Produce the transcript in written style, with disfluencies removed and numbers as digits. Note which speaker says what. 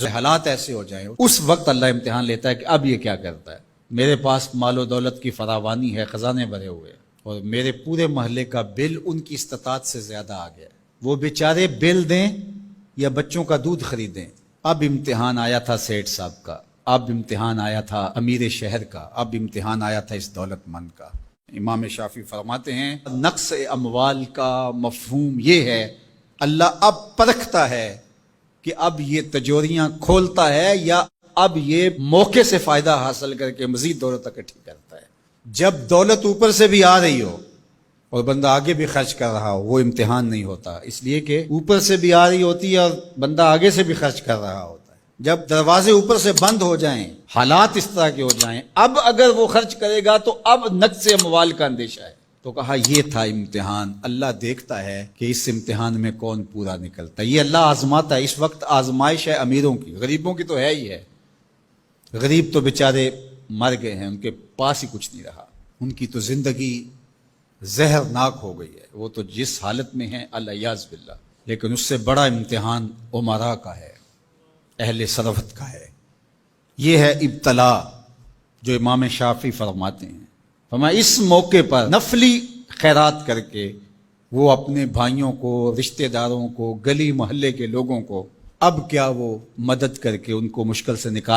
Speaker 1: حالات ایسے ہو جائیں اس وقت اللہ امتحان لیتا ہے کہ اب یہ کیا کرتا ہے. میرے پاس مال و دولت کی فراوانی ہے، خزانے بھرے ہوئے ہیں، اور میرے پورے محلے کا بل ان کی استطاعت سے زیادہ آ گیا. وہ بیچارے بل دیں یا بچوں کا دودھ خریدیں. اب امتحان آیا تھا سیٹھ صاحب کا، اب امتحان آیا تھا امیر شہر کا، اب امتحان آیا تھا اس دولت مند کا. امام شافعی فرماتے ہیں نقص اموال کا مفہوم یہ ہے، اللہ اب پرکھتا ہے کہ اب یہ تجوریاں کھولتا ہے یا اب یہ موقع سے فائدہ حاصل کر کے مزید دولت اکٹھی کرتا ہے. جب دولت اوپر سے بھی آ رہی ہو اور بندہ آگے بھی خرچ کر رہا ہو، وہ امتحان نہیں ہوتا، اس لیے کہ اوپر سے بھی آ رہی ہوتی ہے اور بندہ آگے سے بھی خرچ کر رہا ہوتا ہے. جب دروازے اوپر سے بند ہو جائیں، حالات اس طرح کے ہو جائیں، اب اگر وہ خرچ کرے گا تو اب نقص اموال کا اندیشہ ہے. تو کہا یہ تھا امتحان. اللہ دیکھتا ہے کہ اس امتحان میں کون پورا نکلتا ہے. یہ اللہ آزماتا ہے. اس وقت آزمائش ہے امیروں کی، غریبوں کی تو ہے ہی ہے. غریب تو بیچارے مر گئے ہیں، ان کے پاس ہی کچھ نہیں رہا، ان کی تو زندگی زہرناک ہو گئی ہے، وہ تو جس حالت میں ہیں الیاذ باللہ. لیکن اس سے بڑا امتحان امراء کا ہے، اہل ثروت کا ہے. یہ ہے ابتلا جو امام شافعی فرماتے ہیں. فرمایا اس موقع پر نفلی خیرات کر کے وہ اپنے بھائیوں کو، رشتہ داروں کو، گلی محلے کے لوگوں کو اب کیا وہ مدد کر کے ان کو مشکل سے نکال